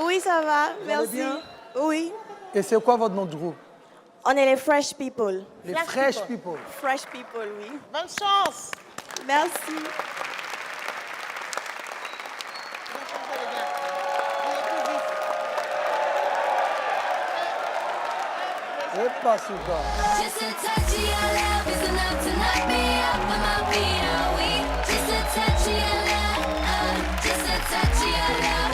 Oui, ça va, Vous merci. allez bien? Oui. Et c'est quoi votre nom de groupe? On est les Fresh People. Les Fresh People. Fresh People, oui. Bonne chance. Merci. C'est pas super. Just a touch of your love is enough to knock me off of my feet. Oh, we just a touch of your love, just a touch of your love,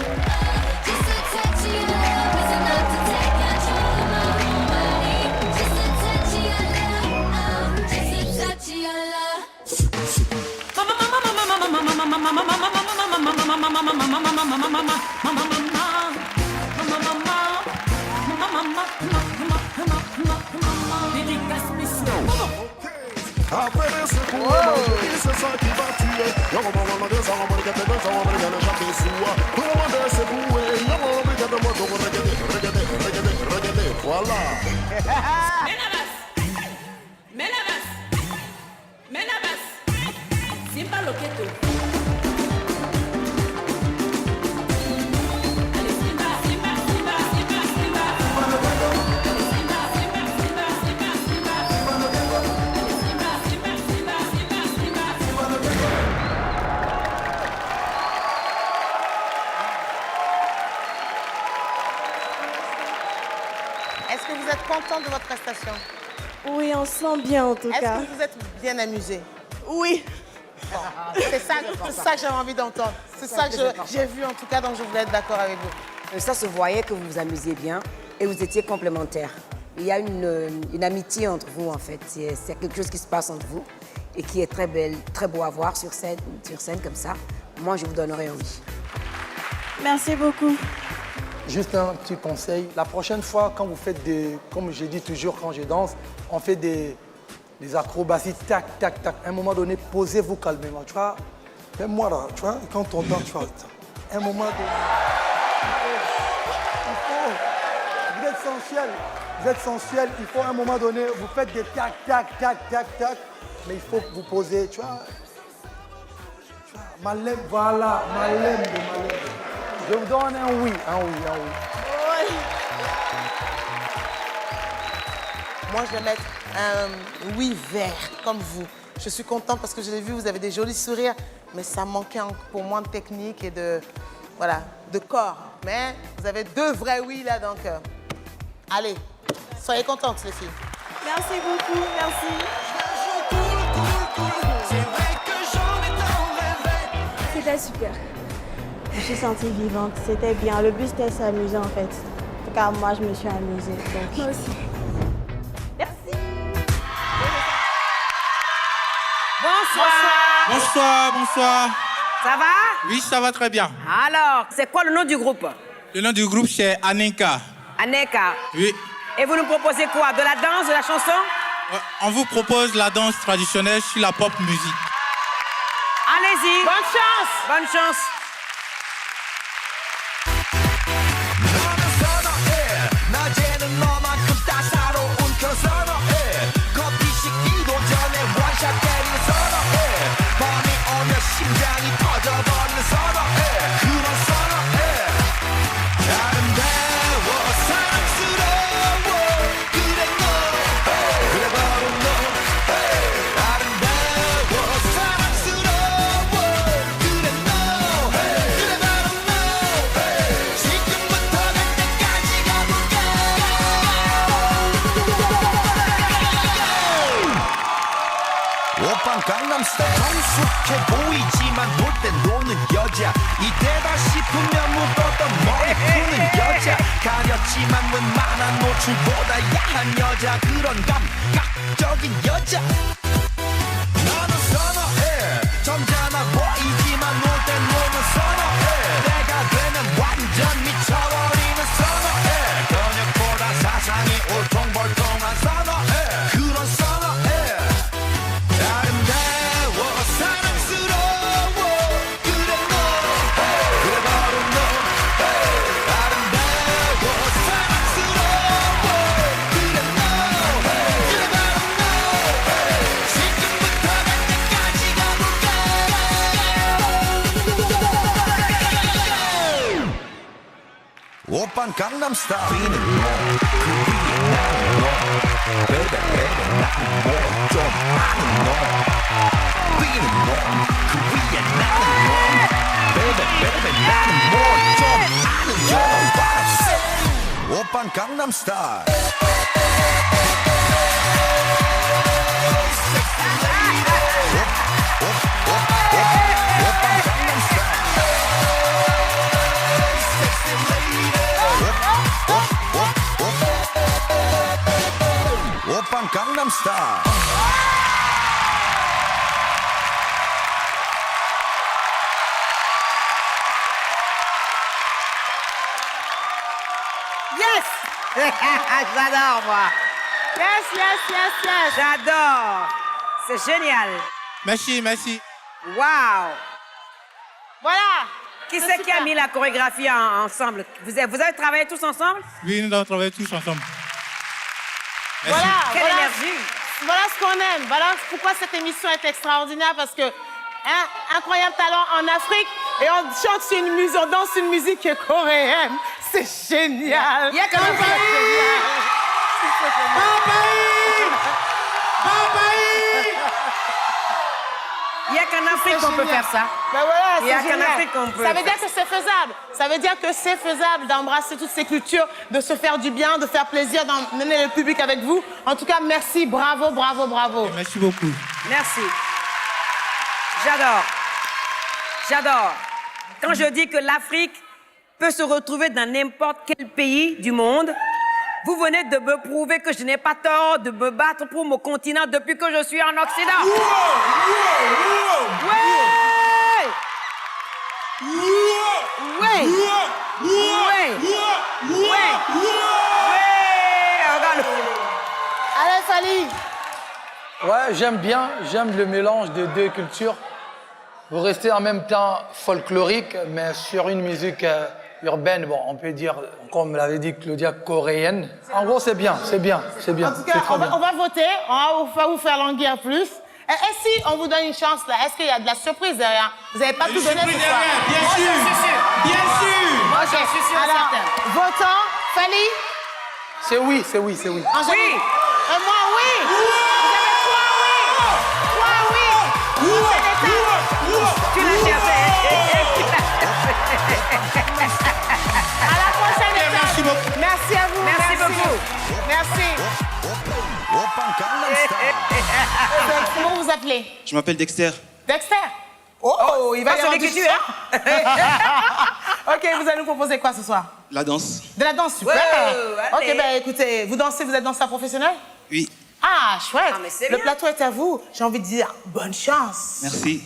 just a touch of your love is enough to take control of my whole body. Just a touch of your love, just a touch of your love. Après les secours, aujourd'hui c'est ça qui va tuer. Y'a mon maman de ça, on va regarder de ça, on va regarder chaque soir. Tout le monde est secoué, y'a mon regarde moi, on va regarder, voilà. Menabas, Simba Loketo. Est-ce que vous êtes content de votre prestation? Oui, on se sent bien en tout Est-ce cas. que vous êtes bien amusé? Oui. C'est ça que j'avais envie d'entendre. C'est ça que j'ai vu en tout cas, donc je voulais être d'accord avec vous. Ça se voyait que vous vous amusiez bien et vous étiez complémentaires. Il y a une amitié entre vous, en fait. C'est quelque chose qui se passe entre vous et qui est très belle, très beau à voir sur scène comme ça. Moi, je vous donnerai un oui. Merci beaucoup. Juste un petit conseil. La prochaine fois, quand vous faites comme je dis toujours quand je danse, on fait des acrobaties, tac, tac, tac. À un moment donné, posez-vous calmement. Tu vois, même moi là, tu vois, quand on danse, tu vois, à un moment donné, vous êtes sensuel, il faut à un moment donné, vous faites des tac, tac, tac, tac, tac, mais il faut vous poser, tu vois, Malem, voilà, Malem de Malem. Je vous donne un oui, un oui, un oui. Moi, je vais mettre un oui vert, comme vous. Je suis contente parce que je l'ai vu, vous avez des jolis sourires, mais ça manquait pour moi de technique et de corps. Mais vous avez deux vrais oui là, donc allez, soyez contentes les filles. Merci beaucoup, merci. C'était super. Je me suis sentie vivante, c'était bien. Le but c'était s'amuser en fait. En tout cas, moi je me suis amusée. Donc... Moi aussi. Merci. Bonsoir. Bonsoir, bonsoir. Ça va? Oui, ça va très bien. Alors, c'est quoi le nom du groupe? Le nom du groupe, c'est Aneka. Aneka. Oui. Et vous nous proposez quoi? De la danse, de la chanson? On vous propose la danse traditionnelle sur la pop musique. Allez-y. Bonne chance. Bonne chance. 성숙해 보이지만 볼 땐 노는 여자 이때다 싶으면 묻었던 머리 푸는 여자 가렸지만 웬만한 노출보다 야한 여자 그런 감각적인 여자 나는 선어해 점잖아 보이지만 놀 땐 노는 선어해 내가 되면 완전 미쳐버리는 선어해 근육보다 사상이 울퉁불퉁한 선어해 그런 선어해 오빤 강남스타일 비는 너 그 위에 나는 너 베이베 베이베 나는 뭐좀 아는 너 비는 너 그 위에 나는 너 베이베 베이베 나는 뭐좀 아는 너 오빤 강남스타일 오빤 강남스타일 Yes! J'adore, moi. Yes, yes, yes, yes. J'adore. C'est génial. Merci, merci. Waouh. Voilà. Qui C'est c'est qui a super. mis la chorégraphie ensemble? Vous avez travaillé tous ensemble? Oui, nous avons travaillé tous ensemble. Merci. Voilà, Quelle voilà. énergie. Voilà ce qu'on aime. Voilà pourquoi cette émission est extraordinaire, parce que incroyable talent en Afrique et on chante sur une musique, on danse une musique coréenne. C'est génial. Il y a quand même Il n'y a qu'en Afrique qu'on peut faire ça. Ben voilà, Il y a c'est qu'en génial. Afrique qu'on peut Ça veut faire dire que c'est faisable. Ça veut dire que c'est faisable d'embrasser toutes ces cultures, de se faire du bien, de faire plaisir, d'emmener le public avec vous. En tout cas, merci, bravo, bravo, bravo. Merci beaucoup. Merci. J'adore. J'adore. Quand je dis que l'Afrique peut se retrouver dans n'importe quel pays du monde, vous venez de me prouver que je n'ai pas tort de me battre pour mon continent depuis que je suis en Occident. Ouais! Ouais! Ouais! Ouais! Regarde. Allez, Fally. Ouais, j'aime le mélange des deux cultures. Vous restez en même temps folklorique, mais sur une musique urbaine, bon, on peut dire, comme l'avait dit Claudia, coréenne. En gros, c'est bien, c'est bien, c'est bien. En tout cas, on va voter, on va vous faire languir plus. Et si on vous donne une chance, là, est-ce qu'il y a de la surprise derrière? Vous n'avez pas tout donné ce soir. Bien sûr. Bien sûr. Moi, je suis sûre. Alors, votant, Fally? C'est oui, c'est oui, c'est oui. Angélique? Et moi, oui. Vous avez trois oui. Trois oui. Tu l'as cherché. À la prochaine étape. Merci beaucoup. Merci à vous. Merci beaucoup. Merci. 오빤 강남스타일 Comment vous appelez? Je m'appelle Dexter. Dexter. Oh, il va y Pas avoir celui du qui tue, Ok, vous allez nous proposer quoi ce soir? La danse. De la danse, super. Wow, allez. Ok, ben écoutez, vous dansez, vous êtes danseur professionnel? Oui. Ah, chouette. Ah, mais c'est Le bien. plateau est à vous. J'ai envie de dire bonne chance. Merci.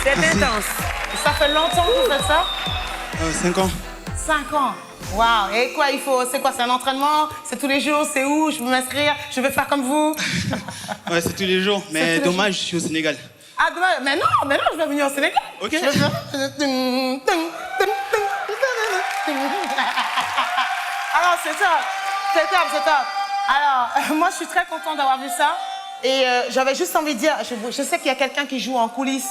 C'est intense. Ça fait longtemps que vous faites ça? 5 ans. 5 ans. Waouh. Et quoi, il faut... C'est quoi, c'est un entraînement? C'est tous les jours? C'est où? Je peux m'inscrire? Je veux faire comme vous? Ouais, c'est tous les jours, mais tous les dommage, je suis au Sénégal. Ah, dommage. Mais non, je vais venir au Sénégal. Ok. Je vais faire... Alors, c'est top. C'est top, c'est top. Alors, moi, je suis très contente d'avoir vu ça. Et j'avais juste envie de dire, je sais qu'il y a quelqu'un qui joue en coulisses,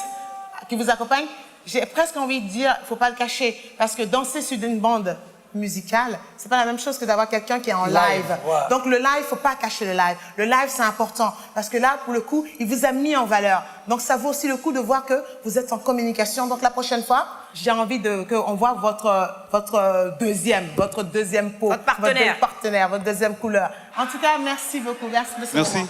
qui vous accompagne. J'ai presque envie de dire, il ne faut pas le cacher, parce que danser sur une bande musicale, c'est pas la même chose que d'avoir quelqu'un qui est en live. Ouais. Donc le live, il ne faut pas cacher le live. Le live, c'est important, parce que là, pour le coup, il vous a mis en valeur. Donc ça vaut aussi le coup de voir que vous êtes en communication. Donc la prochaine fois, j'ai envie qu'on voit votre deuxième peau. Votre partenaire. Votre deuxième couleur. En tout cas, merci beaucoup. Merci de ce Merci. moment.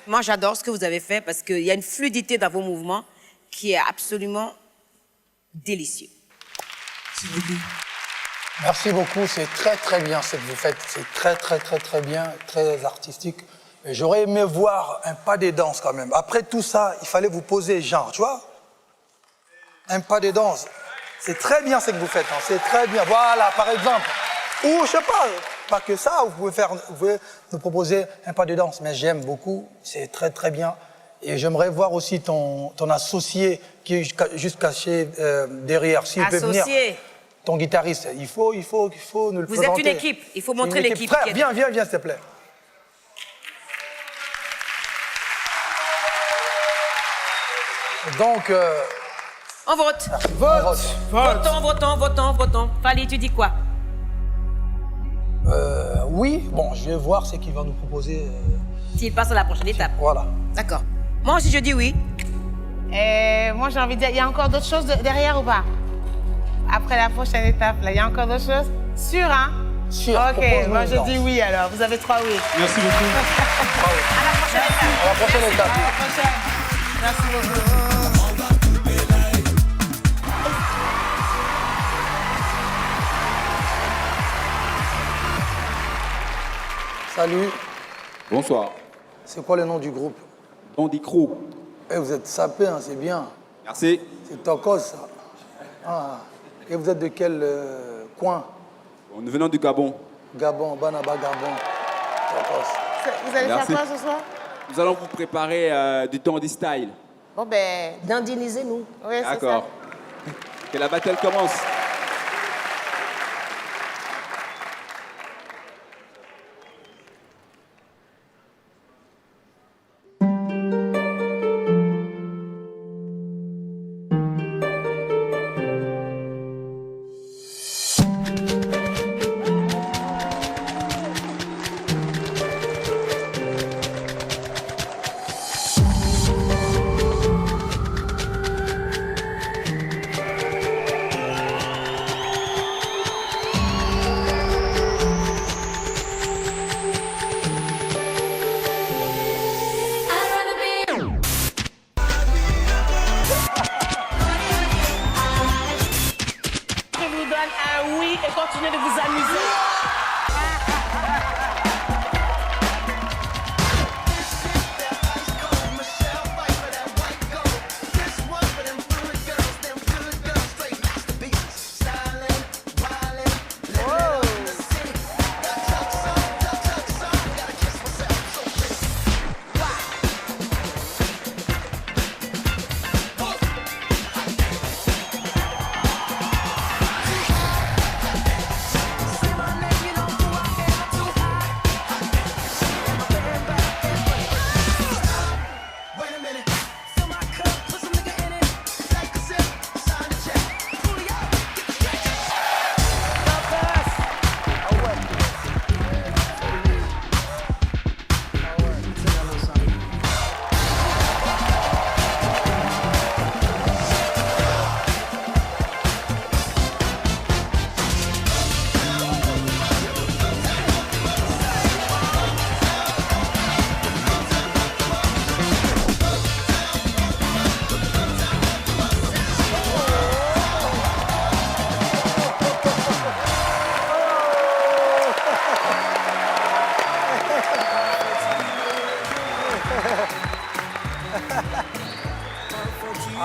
Moi, j'adore ce que vous avez fait parce qu'il y a une fluidité dans vos mouvements qui est absolument délicieux. Merci beaucoup, c'est très très bien ce que vous faites. C'est très très très très bien, très artistique. Et j'aurais aimé voir un pas des danses quand même. Après tout ça, il fallait vous poser genre, tu vois? Un pas des danses. C'est très bien ce que vous faites, hein. C'est très bien. Voilà, par exemple. Ou je sais pas que ça, vous pouvez nous proposer un pas de danse. Mais j'aime beaucoup, c'est très très bien. Et j'aimerais voir aussi ton associé qui est juste caché derrière. S'il peut venir. Associé. Ton guitariste, il faut nous le Vous présenter. êtes une équipe, il faut montrer Une équipe. l'équipe. Frère, viens, s'il te plaît. Donc, On vote. Votons. Fali, tu dis quoi? oui, bon, je vais voir ce qu'il va nous proposer. S'il passe à la prochaine étape. Voilà. D'accord. Moi aussi, je dis oui. Et moi, j'ai envie de dire, il y a encore d'autres choses derrière ou pas? Après la prochaine étape, là, il y a encore d'autres choses? Sûr, hein? Sûr. Ok, Propose-nous moi une je danse. dis oui alors. Vous avez 3 oui. Merci beaucoup. À la prochaine étape. À la prochaine étape. À la prochaine. Merci beaucoup. Salut. Bonsoir. C'est quoi le nom du groupe? Dandy Crew. Eh, vous êtes sapé, hein, c'est bien. Merci. C'est Tokos, ça. Ah. Et vous êtes de quel coin? Nous venons du Gabon. Gabon, Banaba, Gabon. Tokos. Vous allez Merci. faire quoi ce soir? Nous allons vous préparer du Dandy Style. Bon ben, Dandinisez-nous. oui, c'est ça. D'accord. Que la battle commence. I'd rather be. Je vous donne un oui et continuez de vous amuser.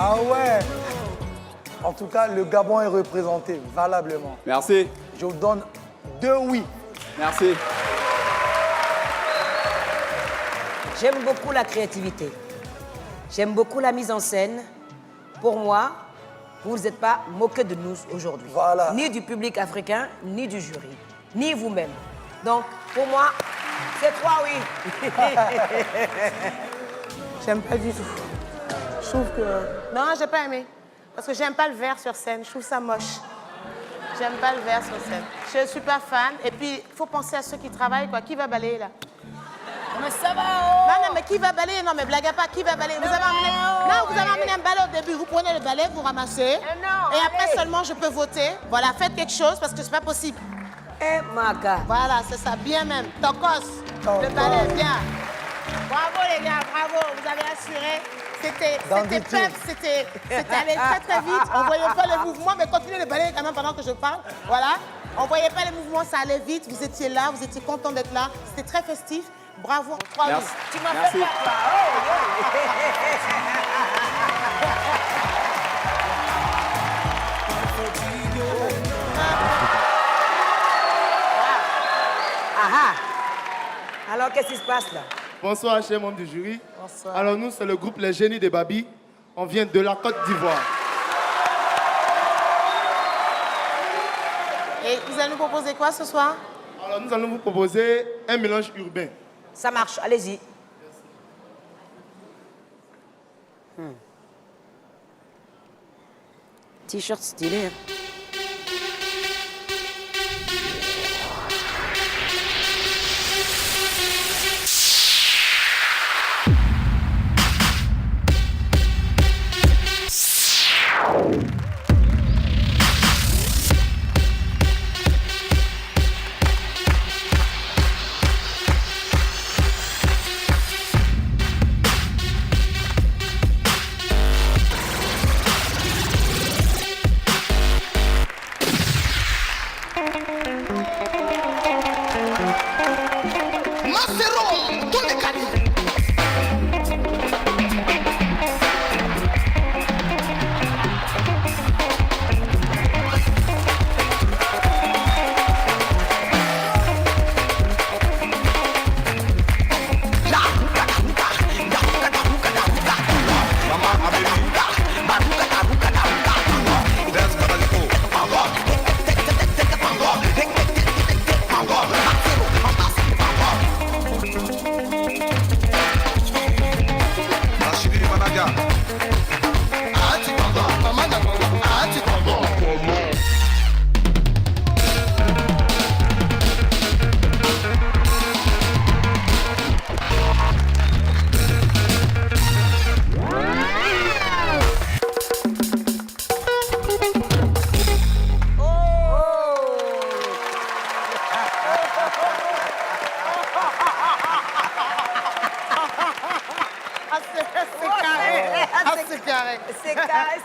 Ah ouais. En tout cas, le Gabon est représenté valablement. Merci. Je vous donne 2 oui. Merci. J'aime beaucoup la créativité. J'aime beaucoup la mise en scène. Pour moi, vous ne êtes pas moqué de nous aujourd'hui. Voilà. Ni du public africain, ni du jury, ni vous-même. Donc, pour moi, c'est 3 oui. J'aime pas du tout. Je trouve que... Non, j'ai pas aimé. Parce que j'aime pas le verre sur scène. Je trouve ça moche. J'aime pas le verre sur scène. Je suis pas fan. Et puis, il faut penser à ceux qui travaillent, quoi. Qui va balayer, là? Mais ça va, oh! Non, mais qui va balayer? Non, mais blague à pas, qui va balayer? Vous avez emmené... Non, vous avez emmené un balai au début. Vous prenez le balai, vous ramassez. Non, et après allez. seulement, je peux voter. Voilà, faites quelque chose parce que c'est pas possible. Eh, Maga. Voilà, c'est ça, bien même. Tokos, le balai, bien. Bravo les gars, bravo, vous avez assuré. C'était pep, c'était allé très très vite. On voyait pas les mouvements, mais continuez de balayer quand même pendant que je parle. Voilà, on voyait pas les mouvements, ça allait vite. Vous étiez là, vous étiez content d'être là. C'était très festif. Bravo. 3 oui. Merci. Tu m'as Merci. fait peur, là. Ah ah. Alors, qu'est-ce qui se passe là? Bonsoir, chers membres du jury. Bonsoir. Alors, nous, c'est le groupe Les Génies des Babi. On vient de la Côte d'Ivoire. Et vous allez nous proposer quoi ce soir? Alors, nous allons vous proposer un mélange urbain. Ça marche, allez-y. T-shirt stylé. Hein.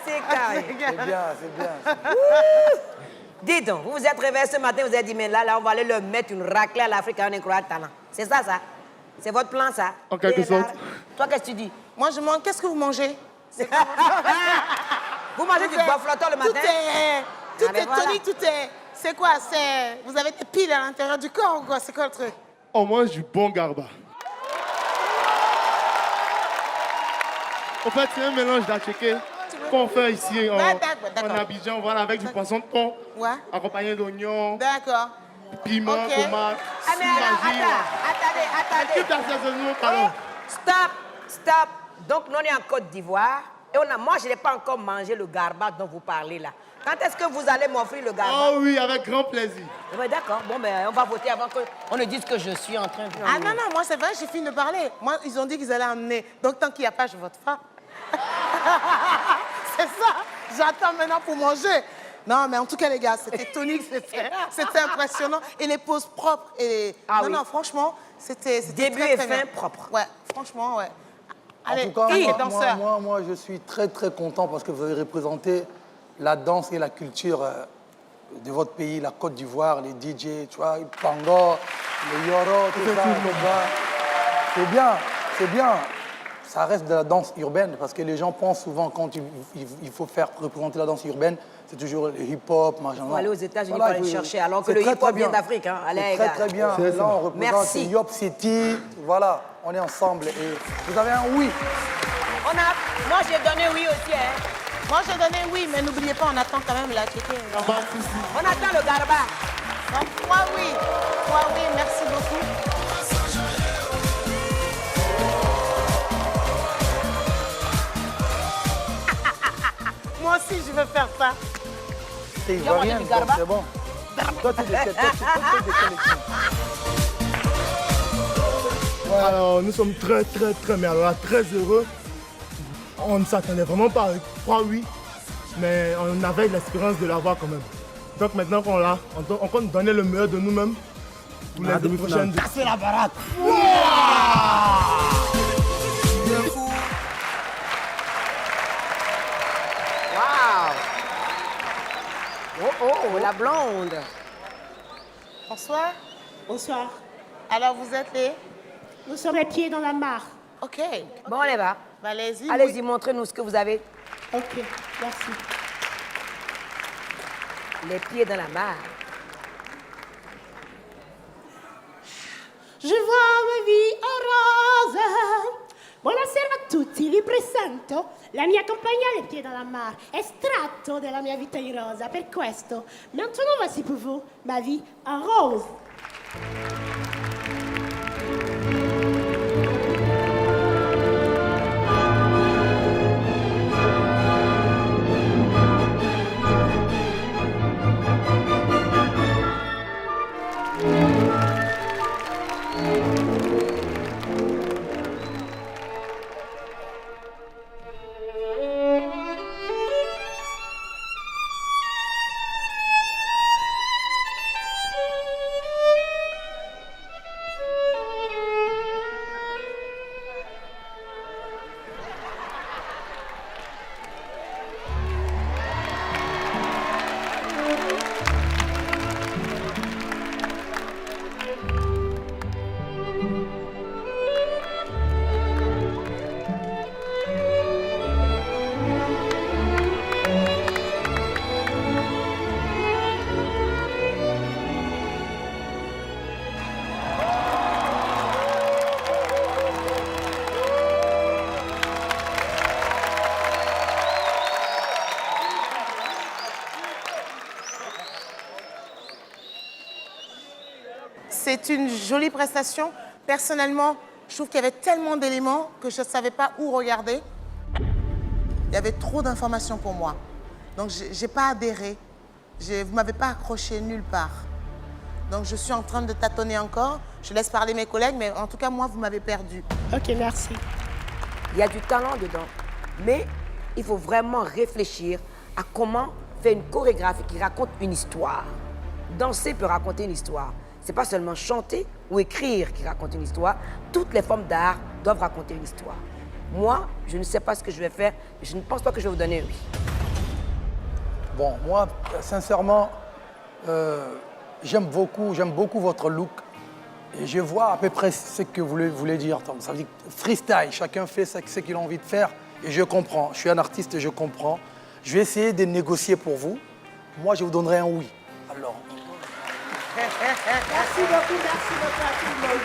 C'est carré. C'est bien, c'est bien. Dis donc, vous vous êtes réveillé ce matin, vous avez dit, mais là, on va aller leur mettre une raclée à l'Afrique à un incroyable talent. C'est ça? C'est votre plan, ça? En quelque sorte. Toi, qu'est-ce que tu dis? Moi, je mange. Qu'est-ce que vous mangez? Vous mangez du bœuf flottant le matin? Tout est tonique, tout est... C'est quoi? Vous avez des piles à l'intérieur du corps ou quoi? C'est quoi le truc? On mange du bon garba. En fait, c'est un mélange d'attiqué qu'on fait ici en Abidjan, voilà, avec du poisson de thon, accompagné d'oignons, d'accord, piment, tomate, Ah, mais alors, attendez. tout assaisonné, pardon. Stop. Donc, nous, on est en Côte d'Ivoire. Et moi, je n'ai pas encore mangé le garba dont vous parlez là. Quand est-ce que vous allez m'offrir le garba? Oh oui, avec grand plaisir. Oui, d'accord. Bon, ben, on va voter avant qu'on ne dise que je suis en train de... Ah non, moi, c'est vrai, j'ai fini de parler. Moi, ils ont dit qu'ils allaient emmener. Donc, tant qu'il n'y a pas, je vote pas. C'est ça. J'attends maintenant pour manger. Non, mais en tout cas, les gars, c'était tonique, c'était impressionnant. Et les poses propres. Et... non, franchement, c'était début très, et très fin bien. propre. Ouais, franchement, ouais. Allez, en tout cas, les danseurs. moi, je suis très, très content parce que vous avez représenté la danse et la culture de votre pays, la Côte d'Ivoire, les DJ, tu vois, les Pangor, les Yoro, tout ça. C'est bien, c'est bien. ça reste de la danse urbaine parce que les gens pensent souvent quand il faut faire représenter la danse urbaine, c'est toujours le hip-hop, machin. Il faut aller aux États-Unis pour aller le chercher, alors que le hip-hop vient d'Afrique. Hein. Allez, très très bien. Là, on représente Yop City. Voilà, on est ensemble. Et vous avez un oui. Moi, j'ai donné oui aussi. Hein. Moi, j'ai donné oui, mais n'oubliez pas, on attend quand même la checker. On attend le garba. Donc, 3 oui. 3 oui, merci beaucoup. Moi aussi, je veux faire ça. T'es ivoirienne, donc c'est bon. Toi, t'es de quelle équipe? Alors, nous sommes très, mais alors là, très heureux. On ne s'attendait vraiment pas avec 3 oui, mais on avait l'espérance de l'avoir quand même. Donc maintenant qu'on l'a, on compte donner le meilleur de nous-mêmes pour les années prochaines. C'est la baraque. Oh, la blonde. Bonsoir. Bonsoir. Alors, vous êtes les? Nous sommes les pieds dans la mare. OK. Bon, on y va. Allez-y. Allez-y, montrez-nous ce que vous avez. OK, merci. Les pieds dans la mare. Je vois ma vie en rose. Buonasera a tutti, vi presento la mia compagna alle piedi dalla mare, estratto della mia vita in rosa. Per questo, maintenant voici pour vous ma vie en rose. C'est une jolie prestation. Personnellement, je trouve qu'il y avait tellement d'éléments que je ne savais pas où regarder. Il y avait trop d'informations pour moi. Donc, je n'ai pas adhéré. Vous ne m'avez pas accroché nulle part. Donc, je suis en train de tâtonner encore. Je laisse parler mes collègues, mais en tout cas, moi, vous m'avez perdu. OK, merci. Il y a du talent dedans, mais il faut vraiment réfléchir à comment faire une chorégraphie qui raconte une histoire. Danser peut raconter une histoire. C'est pas seulement chanter ou écrire qui raconte une histoire. Toutes les formes d'art doivent raconter une histoire. Moi, je ne sais pas ce que je vais faire. Je ne pense pas que je vais vous donner un oui. Bon, moi, sincèrement, j'aime beaucoup votre look. Et je vois à peu près ce que vous voulez dire. Ça veut dire freestyle, chacun fait ce qu'il a envie de faire. Et je comprends. Je suis un artiste et je comprends. Je vais essayer de négocier pour vous. Moi, je vous donnerai un oui. Alors. Merci beaucoup à tout le monde.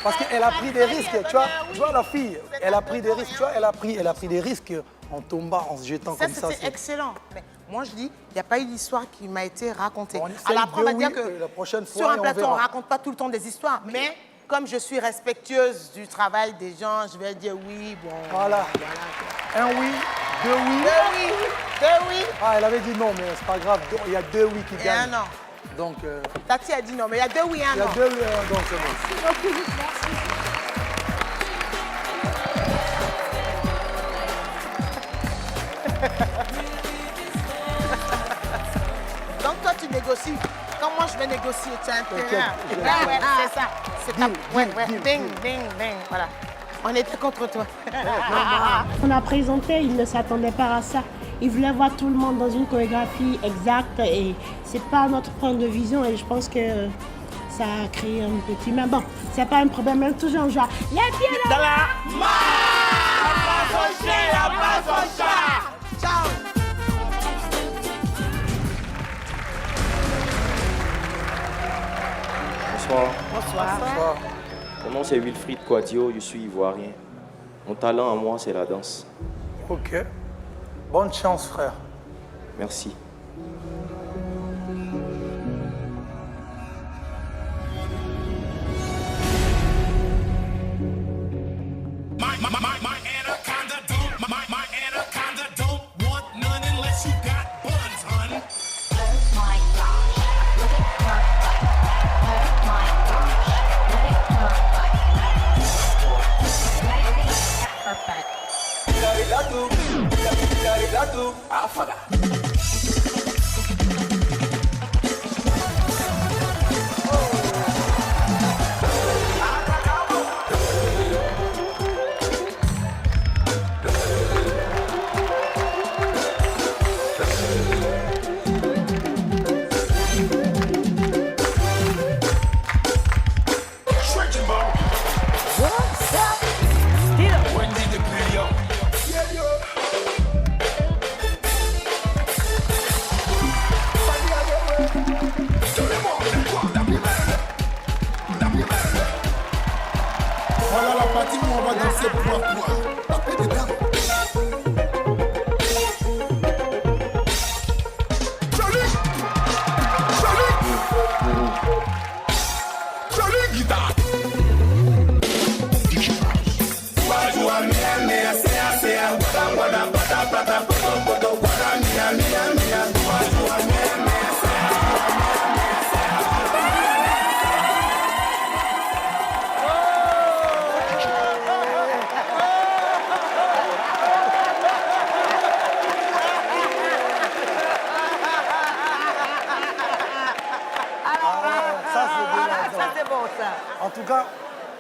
Parce qu'elle a pris des risques, tu vois la fille, elle a pris des risques, tu vois, elle a pris des risques en tombant, en se jetant comme ça. C'est excellent. Mais moi, je dis, il n'y a pas eu d'histoire qui m'a été racontée. Bon, alors après, on va dire que la prochaine fois, sur un plateau, on ne raconte pas tout le temps des histoires. Mais comme je suis respectueuse du travail des gens, je vais dire oui, bon. Voilà. Un oui, deux oui. Deux oui. Ah, elle avait dit non, mais c'est pas grave. Il y a 2 oui qui gagnent. Et un non. Donc. Tati a dit non, mais il y a 2 oui et un non. Il y a 2 oui et un non, c'est bon. Merci beaucoup. Merci. Donc toi, tu négocies. Quand moi, je vais négocier, tu as intérêt. Ouais, c'est ça. C'est ta... Ouais. Ding, ding, ding. Voilà. On était contre toi. On a présenté, il ne s'attendait pas à ça. Il voulait voir tout le monde dans une chorégraphie exacte et c'est pas notre point de vision et je pense que ça a créé un petit... Mais bon, c'est pas un problème, même toujours en joie. Les pieds dans la... Ciao. Bonsoir. Bonsoir. Mon nom c'est Wilfried Kouadio, je suis ivoirien. Mon talent à moi c'est la danse. Ok. Bonne chance, frère. Merci. Voilà la partie où on va danser pour toi. Tapez dedans. Jolie guitare. En tout cas,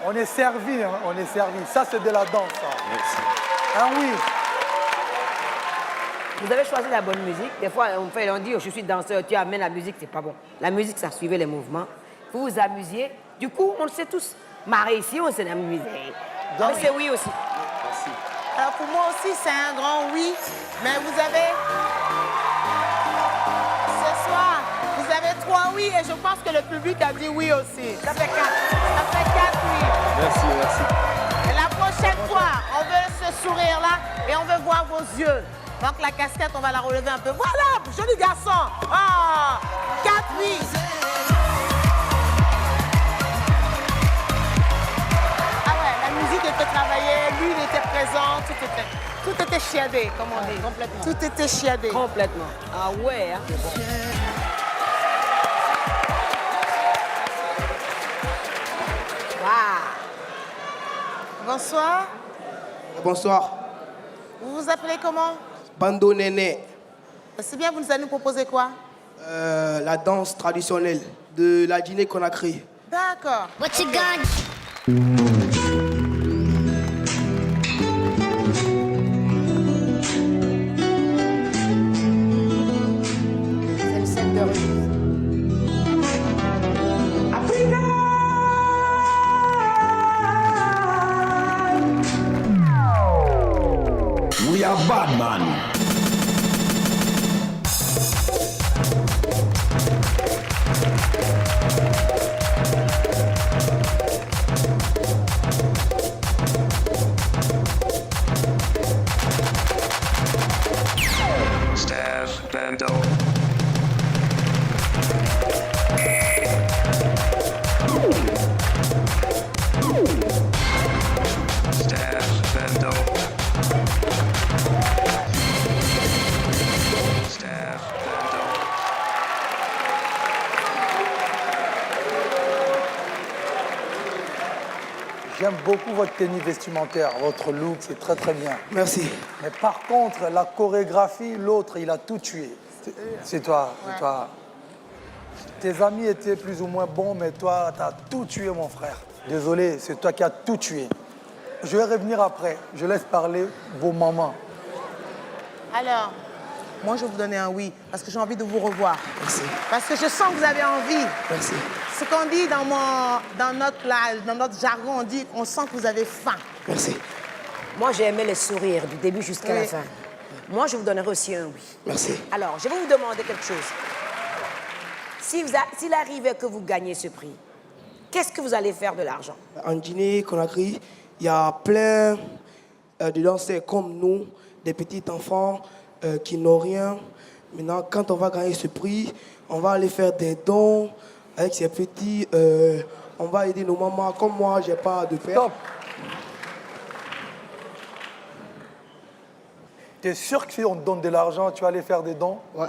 on est servi, hein, on est servi. Ça, c'est de la danse. Ça. Merci. Ah oui. Vous avez choisi la bonne musique. Des fois, on dit, oh, je suis danseur, tu amènes la musique, c'est pas bon. La musique, ça suivait les mouvements. Vous vous amusiez. Du coup, on le sait tous. Marrer ici, on s'est amusé. Mais c'est oui aussi. Merci. Alors pour moi aussi, c'est un grand oui. Mais vous avez... Ce soir, vous avez 3 oui et je pense que le public a dit oui aussi. Ça fait 4. Ça fait 4 oui. Merci, merci. Et la prochaine fois, on veut ce sourire-là et on veut voir vos yeux. Donc la casquette, on va la relever un peu. Voilà, joli garçon. Ah, 4 oui. Ah ouais, la musique était travaillée, lui il était présent, tout était chiadé, comme on dit. Complètement. Tout était chiadé. Complètement. Ah ouais, hein? Bonsoir. Bonsoir. Vous vous appelez comment? Bando Néné. C'est bien, vous nous allez nous proposer quoi? La danse traditionnelle de la Guinée-Conakry. D'accord. What you got? C'est une scène de rue. We are bad man. Steph Bando. Steph Bando. J'aime beaucoup votre tenue vestimentaire, votre look, c'est très très bien. Merci. Mais par contre, la chorégraphie, l'autre, il a tout tué. C'est toi, c'est toi. Tes amis étaient plus ou moins bons, mais toi, tu as tout tué, mon frère. Désolé, c'est toi qui as tout tué. Je vais revenir après. Je laisse parler vos mamans. Alors, moi je vais vous donner un oui, parce que j'ai envie de vous revoir. Merci. Parce que je sens que vous avez envie. Merci. Ce qu'on dit dans notre jargon, on sent que vous avez faim. Merci. Moi, j'ai aimé les sourires du début jusqu'à la Oui. fin. Moi, je vous donnerai aussi un oui. Merci. Alors, je vais vous demander quelque chose. S'il arrivait que vous gagnez ce prix, qu'est-ce que vous allez faire de l'argent? En Guinée, Conakry, il y a plein de danseurs comme nous, des petits enfants qui n'ont rien. Maintenant, quand on va gagner ce prix, on va aller faire des dons avec ces petits. On va aider nos mamans. Comme moi, j'ai pas de père. Stop. Tu es sûr que si on te donne de l'argent, tu vas aller faire des dons? Ouais.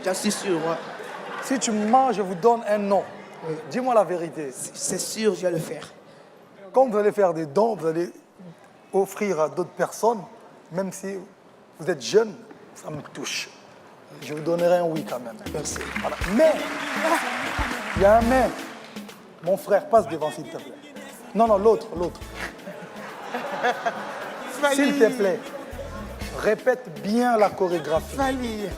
J'en suis sûr, ouais. Si tu mens, je vous donne un nom. Oui. Dis-moi la vérité. C'est sûr, je vais le faire. Quand vous allez faire des dons, vous allez offrir à d'autres personnes, même si vous êtes jeune, ça me touche. Je vous donnerai un oui quand même. Merci. Voilà. Mais, il y a un mais. Mon frère, passe devant s'il te plaît. Non, non, l'autre. S'il te plaît, répète bien la chorégraphie. Fali.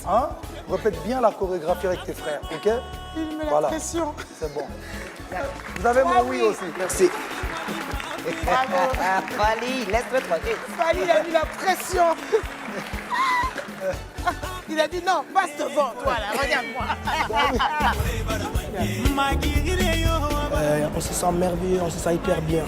Hein? Répète bien la chorégraphie avec tes frères, ok? Il met Voilà. la pression. C'est bon. Vous avez mon oui aussi. Merci. Bravo. Fali, laisse-le tranquille. Fali, il a mis la pression. Il a dit non, passe devant. Voilà, regarde-moi. On se sent merveilleux, on se sent hyper bien.